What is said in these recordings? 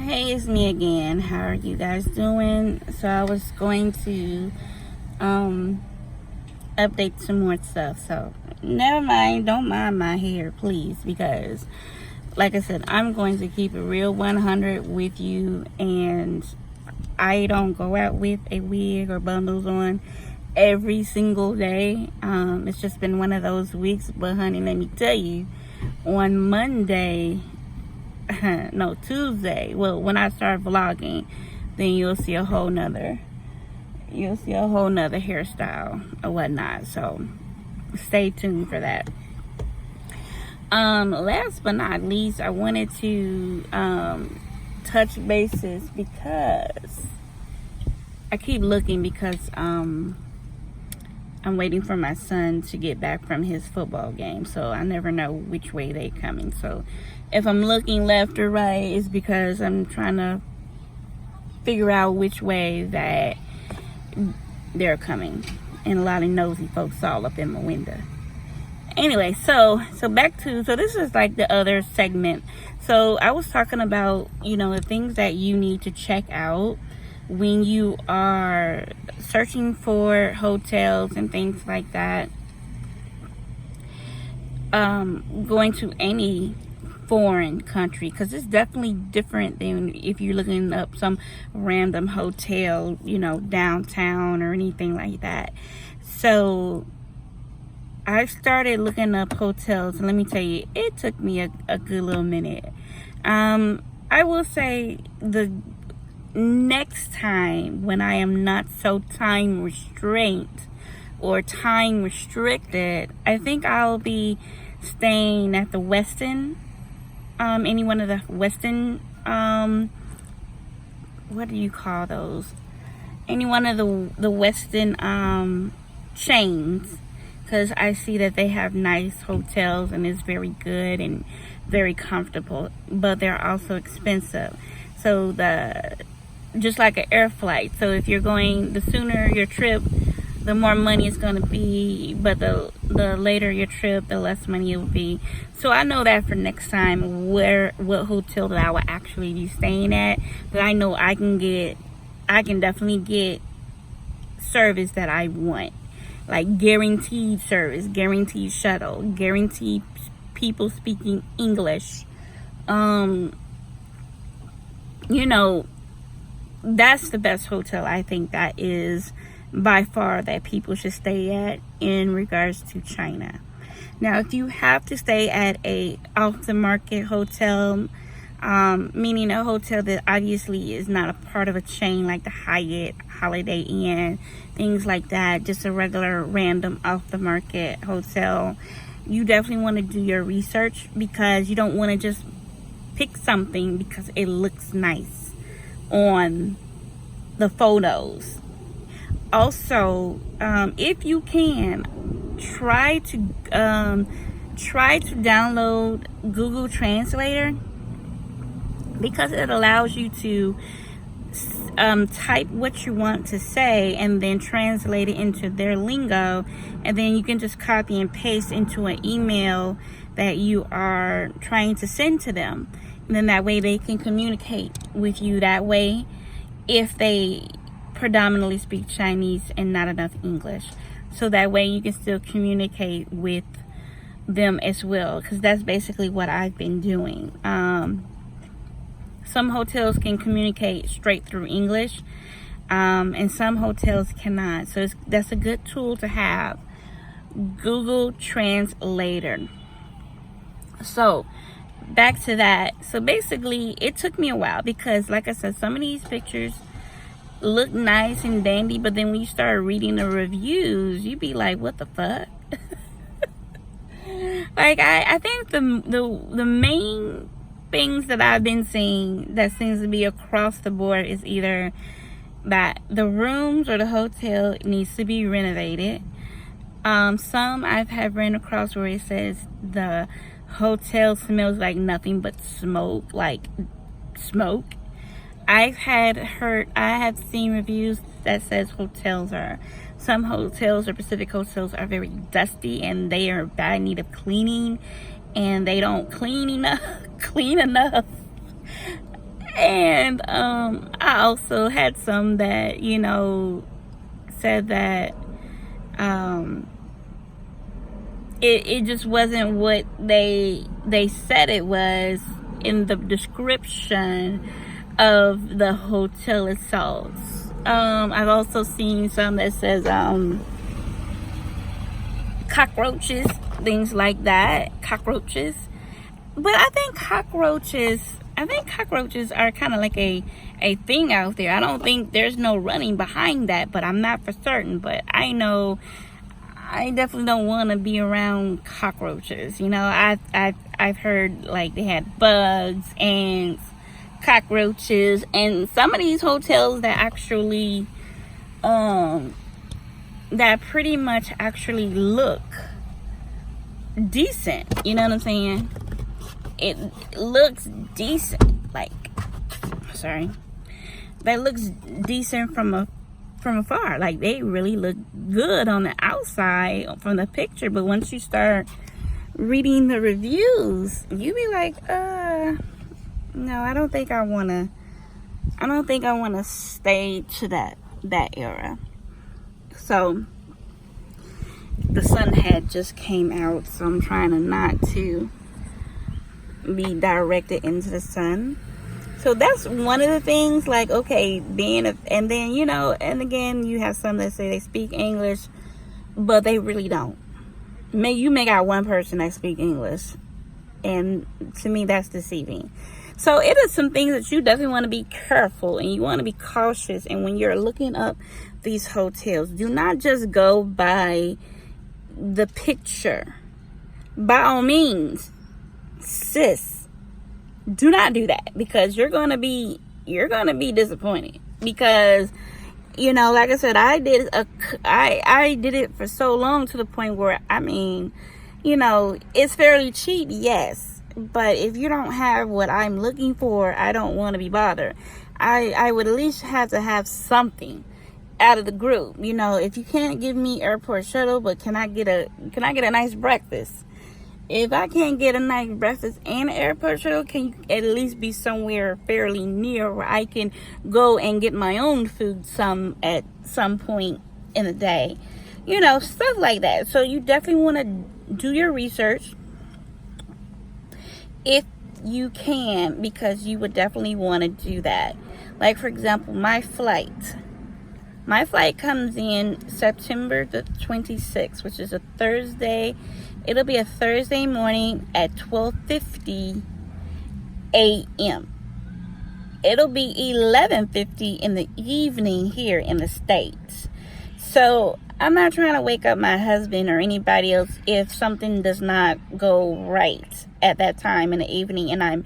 Hey, it's me again. How are you guys doing? So I was going to update some more stuff. So never mind, don't mind my hair, please, because like I said, I'm going to keep it real 100 with you, and I don't go out with a wig or bundles on every single day. It's just been one of those weeks, but honey, let me tell you, on Monday, no, Tuesday, well, when I start vlogging, then you'll see a whole nother hairstyle or whatnot. So stay tuned for that. Last but not least, I wanted to touch bases because I keep looking because I'm waiting for my son to get back from his football game, so I never know which way they coming. So if I'm looking left or right, it's because I'm trying to figure out which way that they're coming. And a lot of nosy folks all up in my window. Anyway, so back to, so this is like the other segment. So I was talking about, the things that you need to check out when you are searching for hotels and things like that. Going to any foreign country, because it's definitely different than if you're looking up some random hotel, downtown or anything like that. So I started looking up hotels, and let me tell you, it took me a good little minute. I will say the next time when I am not so time restrained or time restricted, I think I'll be staying at the Westin, any one of the Westin, what do you call those? Any one of the Westin chains, because I see that they have nice hotels and it's very good and very comfortable, but they're also expensive. So just like an air flight. So if you're going, the sooner your trip, the more money it's going to be, but the later your trip, the less money it will be. So I know that for next time what hotel that I will actually be staying at, that I know I can definitely get service that I want. Like guaranteed service, guaranteed shuttle, guaranteed people speaking English. That's the best hotel I think that is by far that people should stay at in regards to China. Now, if you have to stay at a off the market hotel, meaning a hotel that obviously is not a part of a chain like the Hyatt, Holiday Inn, things like that, just a regular random off the market hotel, you definitely want to do your research, because you don't want to just pick something because it looks nice on the photos. Also, if you can, try to download Google Translator, because it allows you to type what you want to say and then translate it into their lingo, and then you can just copy and paste into an email that you are trying to send to them, and then that way they can communicate with you that way if they predominantly speak Chinese and not enough English. So that way you can still communicate with them as well, because that's basically what I've been doing. Some hotels can communicate straight through English, and some hotels cannot. So that's a good tool to have, Google Translator. So back to that. So basically, it took me a while because, like I said, some of these pictures look nice and dandy, but then when you start reading the reviews, you be like, what the fuck? Like, I think the main things that I've been seeing that seems to be across the board is either that the rooms or the hotel needs to be renovated. Some I've have ran across where it says the hotel smells like nothing but smoke, I have seen reviews that says some hotels or Pacific hotels are very dusty and they are bad need of cleaning, and they don't clean enough. And I also had some that, you know, said that it just wasn't what they said it was in the description of the hotel itself. I've also seen some that says cockroaches, things like that, cockroaches. But I think cockroaches are kind of like a thing out there. I don't think there's no running behind that, but I'm not for certain. But I know I definitely don't want to be around cockroaches. You know, I've heard like they had bugs, ants, cockroaches, and some of these hotels that actually that pretty much actually look decent. You know what I'm saying? It looks decent, like, sorry, that looks decent from afar. Like, they really look good on the outside from the picture, but once you start reading the reviews, you be like, no, I don't think I want to stay to that era. So the sun had just came out, so I'm trying to not to be directed into the sun. So that's one of the things, like, okay, and then, you know, and again, you have some that say they speak English, but they really don't. You may got one person that speak English, and to me, that's deceiving. So it is some things that you definitely want to be careful, and you want to be cautious. And when you're looking up these hotels, do not just go by the picture. By all means, sis, do not do that, because you're gonna be disappointed. Because, you know, like I said, I did it for so long, to the point where, I mean, you know, it's fairly cheap, yes, but if you don't have what I'm looking for, I don't want to be bothered. I would at least have to have something out of the group. You know, if you can't give me airport shuttle, but can I get a nice breakfast? If I can't get a nice breakfast and an airport shuttle, can you at least be somewhere fairly near where I can go and get my own food at some point in the day? You know, stuff like that. So you definitely want to do your research if you can, because you would definitely want to do that. Like, for example, my flight comes in September the 26th, which is a Thursday. It'll be a Thursday morning at 12:50 a.m. It'll be 11:50 in the evening here in the States. So I'm not trying to wake up my husband or anybody else if something does not go right at that time in the evening and I'm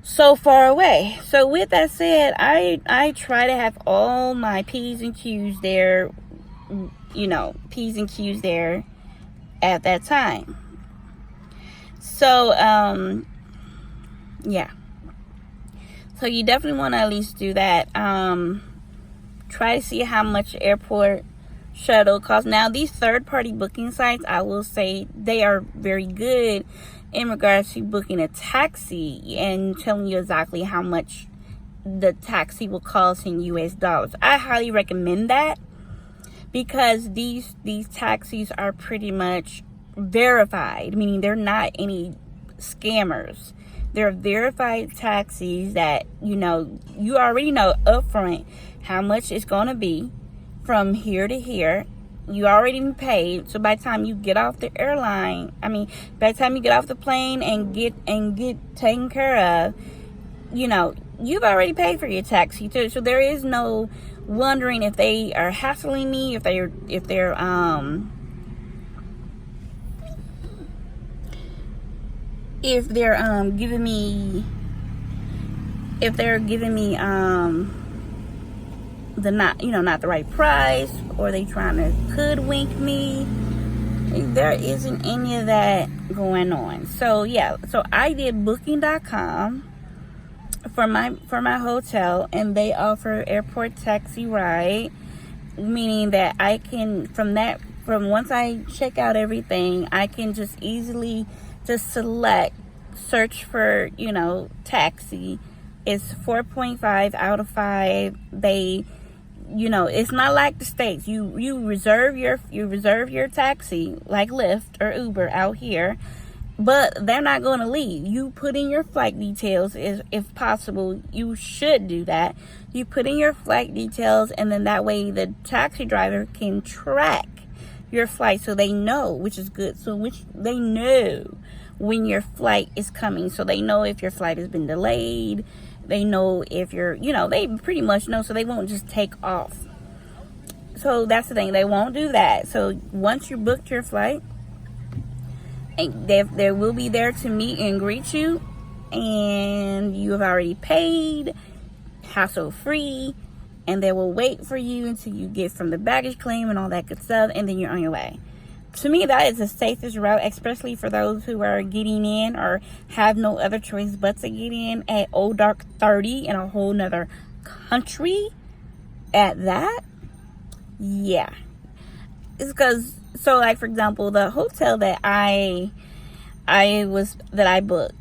so far away. So with that said, I try to have all my P's and Q's there, you know, P's and Q's there at that time. So yeah, so you definitely want to at least do that. Try to see how much airport shuttle costs. Now, these third-party booking sites, I will say, they are very good in regards to booking a taxi and telling you exactly how much the taxi will cost in US dollars. I highly recommend that, because these taxis are pretty much verified, meaning they're not any scammers. They're verified taxis that, you know, you already know upfront how much it's going to be from here to here. You already paid. So by the time you get off the airline, by the time you get off the plane and get taken care of, you know, you've already paid for your taxi too. So there is no wondering if they are hassling me, if they're giving me not the right price, or they trying to hoodwink me. There isn't any of that going on. So yeah, so I did booking.com for my hotel, and they offer airport taxi ride, meaning that I can from once I check out everything, I can just easily just search for, you know, taxi It's 4.5 out of 5. They, you know, it's not like the States. You reserve your taxi like Lyft or Uber out here, but they're not going to leave. You put in your flight details, if possible. You should do that. You put in your flight details, and then that way the taxi driver can track your flight, so they know, which is good. So they know when your flight is coming, so they know if your flight has been delayed. They know if you're, you know, they pretty much know, so they won't just take off. So that's the thing, they won't do that. So once you booked your flight, and they will be there to meet and greet you, and you have already paid, hassle free, and they will wait for you until you get from the baggage claim and all that good stuff, and then you're on your way. To me, that is the safest route, especially for those who are getting in or have no other choice but to get in at old dark 30 in a whole nother country at that. Yeah. It's because, so like for example, the hotel that I booked,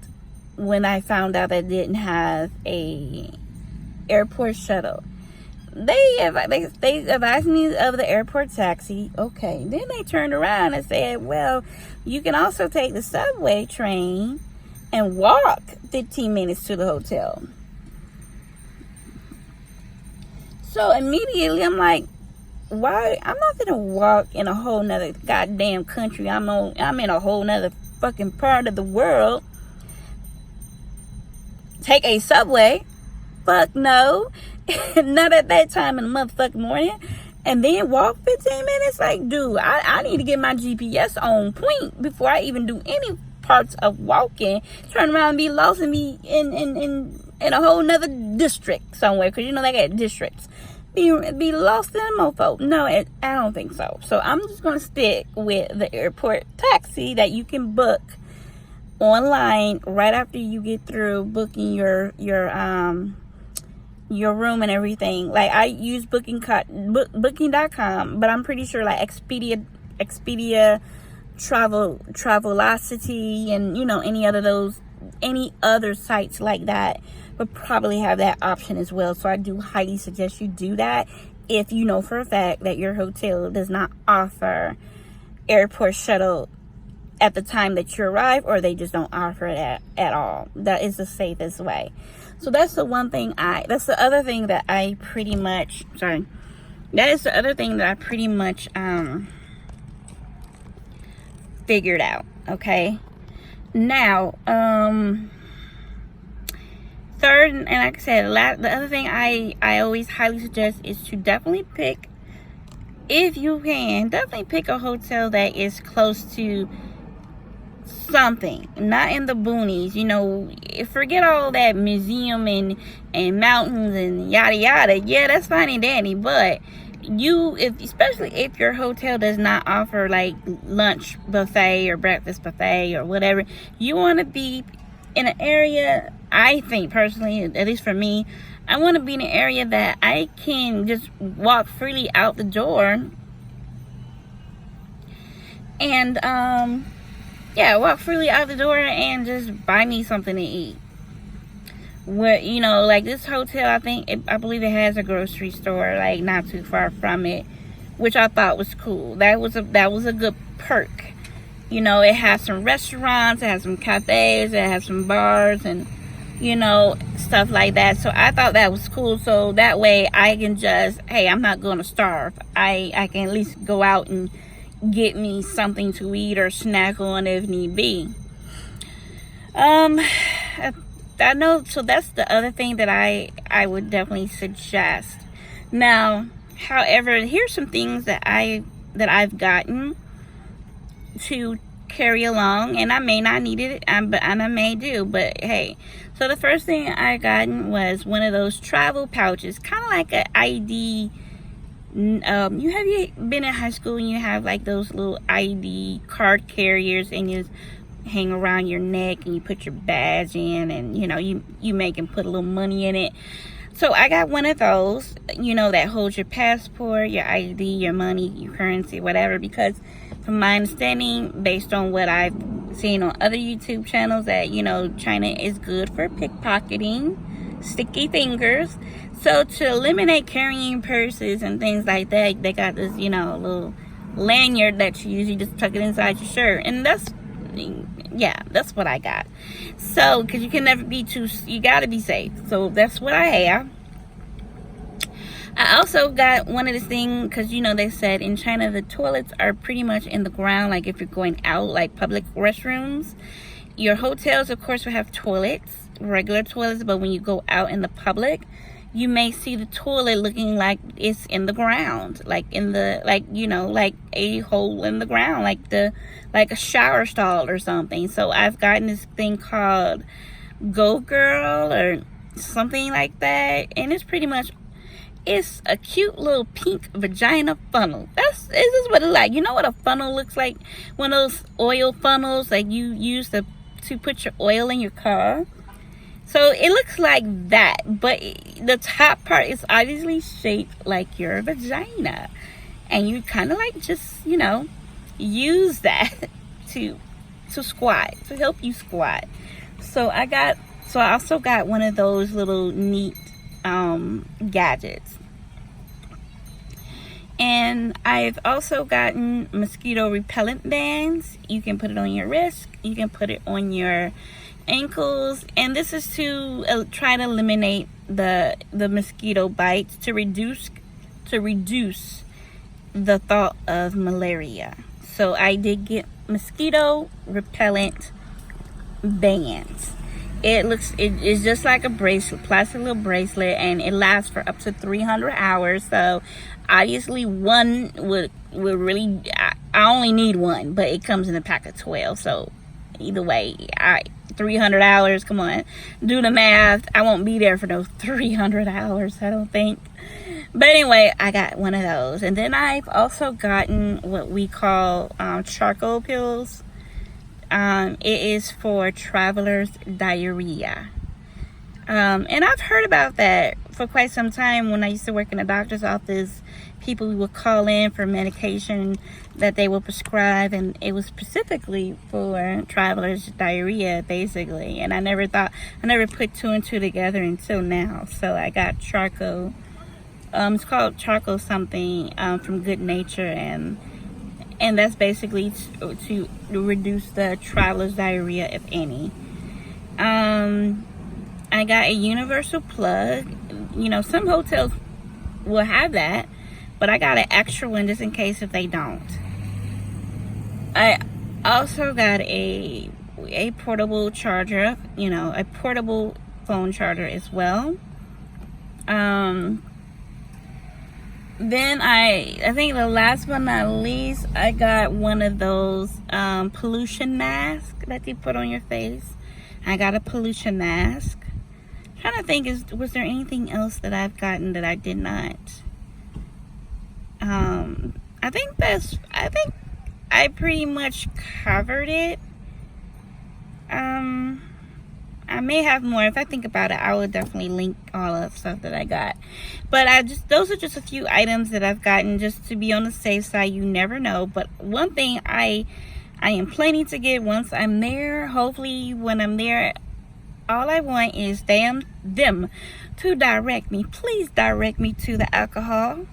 when I found out that it didn't have a airport shuttle, they advised me of the airport taxi. Okay, then they turned around and said, well, you can also take the subway train and walk 15 minutes to the hotel. So immediately I'm like, why? I'm not gonna walk in a whole nother goddamn country. I'm in a whole nother fucking part of the world. Take a subway? Fuck no. Not at that time in the motherfucking morning. And then walk 15 minutes? Like, dude, I need to get my GPS on point before I even do any parts of walking. Turn around and be lost and be in a whole nother district somewhere. Because, you know, they got districts. Be lost in a mofo. No, I don't think so. So I'm just going to stick with the airport taxi that you can book online right after you get through booking your room and everything. Like, I use booking.com, but I'm pretty sure like Expedia, Travelocity, and, you know, any other sites like that would probably have that option as well. So I do highly suggest you do that if you know for a fact that your hotel does not offer airport shuttle at the time that you arrive, or they just don't offer it at all. That is the safest way. So that's the other thing that I pretty much figured out. Okay, now third, and like I said, the other thing I always highly suggest is to definitely pick, if you can, definitely pick a hotel that is close to something, not in the boonies. You know, forget all that museum and mountains and yada yada. Yeah, that's fine and dandy, but especially if your hotel does not offer like lunch buffet or breakfast buffet or whatever, you want to be in an area, I think personally, at least for me, I want to be in an area that I can just walk freely out the door and walk freely out the door and just buy me something to eat. Where, you know, like this hotel, I believe it has a grocery store like not too far from it, which I thought was cool. That was a good perk. You know, it has some restaurants, it has some cafes, it has some bars, and, you know, stuff like that. So I thought that was cool. So that way I can just, hey, I'm not going to starve. I can at least go out and get me something to eat or snack on if need be. I know, so that's the other thing that I would definitely suggest. Now, however, here's some things that I've gotten to carry along, and I may not need it, but I may do, but hey. So the first thing I gotten was one of those travel pouches, kind of like an ID. You been in high school and you have like those little ID card carriers, and you hang around your neck and you put your badge in, and you know, you make and put a little money in it. So I got one of those, you know, that holds your passport, your ID, your money, your currency, whatever, because from my understanding, based on what I've seen on other YouTube channels, that, you know, China is good for pickpocketing. sticky fingers. So to eliminate carrying purses and things like that, they got this, you know, little lanyard that you usually just tuck it inside your shirt. And that's what I got. So, because you can never be you got to be safe. So that's what I have. I also got one of this thing, because you know they said in China the toilets are pretty much in the ground, like if you're going out, like public restrooms. Your hotels of course will have toilets, regular toilets, but when you go out in the public, you may see the toilet looking like it's in the ground, like you know, like a hole in the ground, like a shower stall or something. So I've gotten this thing called Go Girl or something like that, and it's pretty much, it's a cute little pink vagina funnel. This is what it like. You know what a funnel looks like? One of those oil funnels like you use to put your oil in your car. So it looks like that, but the top part is obviously shaped like your vagina, and you kind of like just, you know, use that to squat, to help you squat. So I also got one of those little neat gadgets. And I've also gotten mosquito repellent bands. You can put it on your wrist, you can put it on your ankles, and this is to try to eliminate the mosquito bites, to reduce the thought of malaria. So I did get mosquito repellent bands. It's just like a bracelet, plastic little bracelet, and it lasts for up to 300 hours. So obviously one would really, I only need one, but it comes in a pack of 12. So either way, 300 hours, come on, do the math. I won't be there for those 300 hours, I don't think. But anyway, I got one of those. And then I've also gotten what we call charcoal pills. It is for travelers' diarrhea. And I've heard about that for quite some time. When I used to work in a doctor's office, people would call in for medication that they will prescribe, and it was specifically for travelers' diarrhea, basically. And I never put two and two together until now. So I got charcoal. It's called charcoal something from Good Nature, and that's basically to reduce the traveler's diarrhea, if any. I got a universal plug. You know, some hotels will have that, but I got an extra one just in case if they don't. I also got a portable charger, you know, a portable phone charger as well. Then I think the last but not least, I got one of those pollution masks that you put on your face. I got a pollution mask. I'm trying to think, was there anything else that I've gotten that I did not? I think I pretty much covered it. I may have more. If I think about it, I will definitely link all of the stuff that I got. But those are just a few items that I've gotten just to be on the safe side. You never know. But one thing I am planning to get once I'm there, hopefully when I'm there, all I want is them to direct me. Please direct me to the alcohol.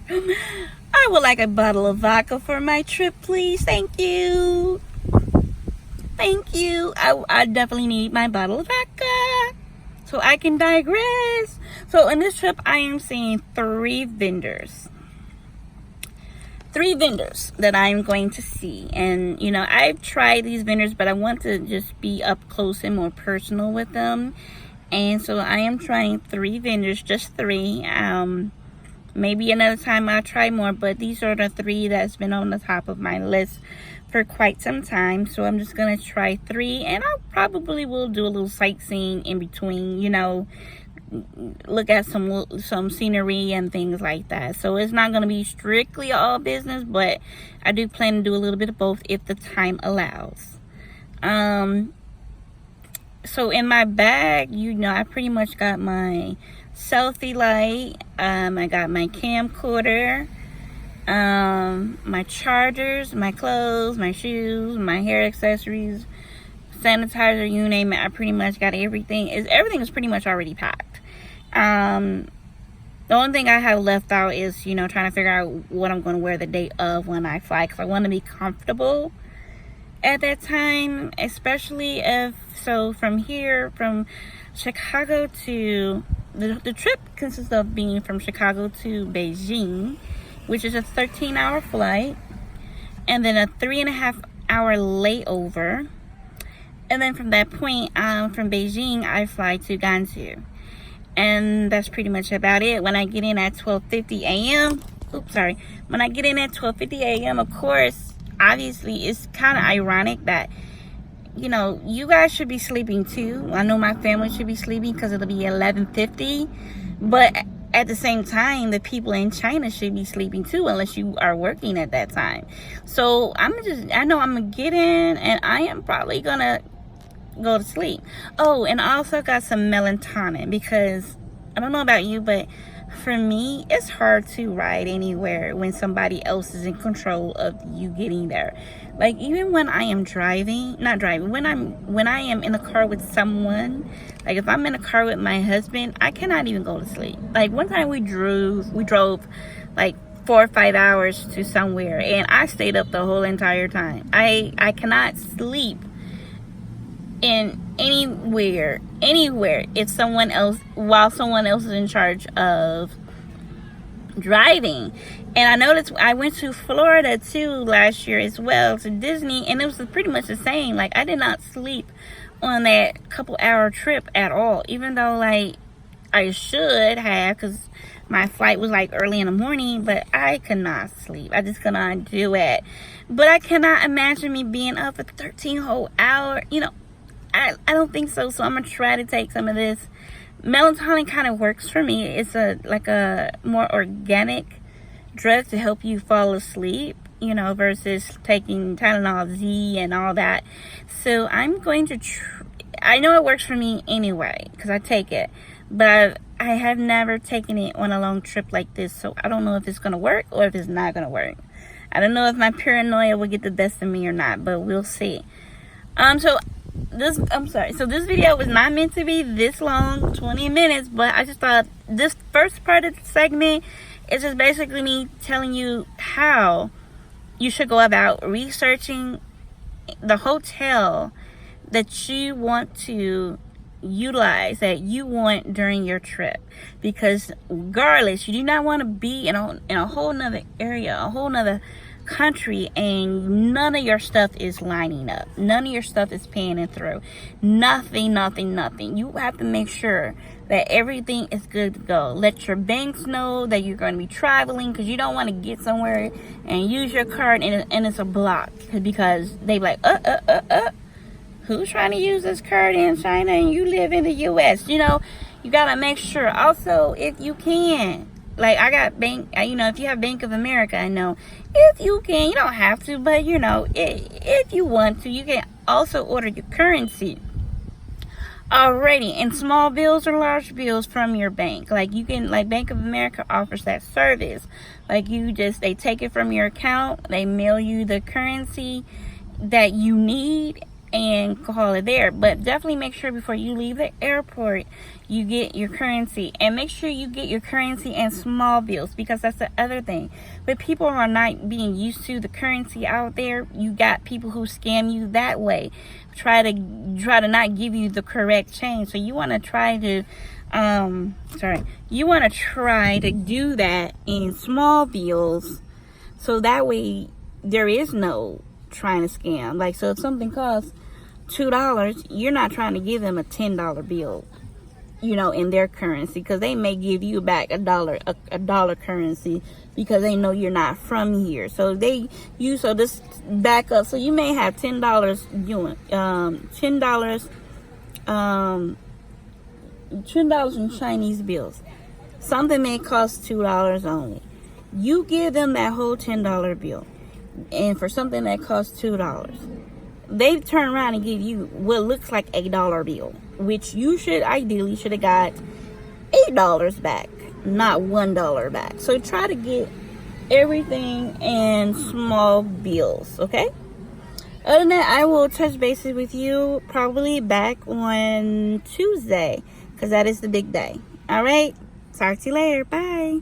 I would like a bottle of vodka for my trip, please. Thank you. Thank you. I definitely need my bottle of vodka so I can digress. So in this trip, I am seeing three vendors that I'm going to see. And you know, I've tried these vendors, but I want to just be up close and more personal with them. And so I am trying three vendors, just three. Maybe another time I'll try more, but these are the three that's been on the top of my list for quite some time. So I'm just gonna try three, and I probably will do a little sightseeing in between, you know, look at some scenery and things like that. So it's not gonna be strictly all business, but I do plan to do a little bit of both if the time allows. So in my bag, you know, I pretty much got my selfie light, I got my camcorder, my chargers, my clothes, my shoes, my hair accessories, sanitizer, you name it. I pretty much got everything. Everything is pretty much already packed. The only thing I have left out is, you know, trying to figure out what I'm going to wear the day of when I fly, because I want to be comfortable at that time, especially if, so from here, from Chicago to, the trip consists of being from Chicago to Beijing, which is a 13-hour flight, and then a 3.5-hour layover, and then from that point, from Beijing, I fly to Gansu. And that's pretty much about it. When I get in at 12:50 a.m. When I get in at 12:50 a.m., of course, obviously, it's kind of ironic that, you know, you guys should be sleeping too. I know my family should be sleeping because it'll be 11:50. But at the same time, the people in China should be sleeping too, unless you are working at that time. So I know I'm going to get in, and I am probably going to go to sleep. Oh, and I also got some melatonin, because I don't know about you, but for me, it's hard to ride anywhere when somebody else is in control of you getting there. Like, even when I am when I am in a car with someone, like if I'm in a car with my husband, I cannot even go to sleep. Like, one time we drove like 4 or 5 hours to somewhere, and I stayed up the whole entire time. I cannot sleep in anywhere if while someone else is in charge of driving. And I noticed I went to Florida too last year as well, to Disney, and it was pretty much the same. Like, I did not sleep on that couple-hour trip at all, even though like I should have, because my flight was like early in the morning, but I could not sleep. I just could not do it. But I cannot imagine me being up for 13 whole hours. You know, I don't think so. So I'm going to try to take some of this. Melatonin kind of works for me. It's like a more organic drug to help you fall asleep, you know, versus taking Tylenol Z and all that. So I'm going to I know it works for me anyway, because I take it. But I have never taken it on a long trip like this. So I don't know if it's going to work or if it's not going to work. I don't know if my paranoia will get the best of me or not, but we'll see. So this video was not meant to be this long, 20 minutes, but I just thought this first part of the segment is just basically me telling you how you should go about researching the hotel that you want to utilize, that you want during your trip. Because regardless, you do not want to be in a whole nother area, a whole nother country, and none of your stuff is lining up, none of your stuff is panning through, nothing. You have to make sure that everything is good to go. Let your banks know that you're going to be traveling, because you don't want to get somewhere and use your card and it's a block, because they be like, who's trying to use this card in China and you live in the US? You know, you got to make sure. Also, if you can, like I got if you have Bank of America, I know, if you can, you don't have to, but you know, if you want to, you can also order your currency already in small bills or large bills from your bank. Like you can, like Bank of America offers that service. Like they take it from your account, they mail you the currency that you need, and call it there. But definitely make sure before you leave the airport, you get your currency, and make sure you get your currency in small bills, because that's the other thing. But people are not being used to the currency out there. You got people who scam you that way, try to not give you the correct change. So you want to try to do that in small bills, so that way there is no trying to scam. Like, so if something costs $2, you're not trying to give them a $10 bill, you know, in their currency, because they may give you back a dollar currency, because they know you're not from here. So this back up. So you may have $10 $10 in Chinese bills. Something may cost $2 only. You give them that whole $10 bill, and for something that costs $2, they turn around and give you what looks like a $1 bill, which you should have got $8 back, not $1 back. So try to get everything in small bills, okay? Other than that, I will touch bases with you probably back on Tuesday, because that is the big day. All right, talk to you later. Bye.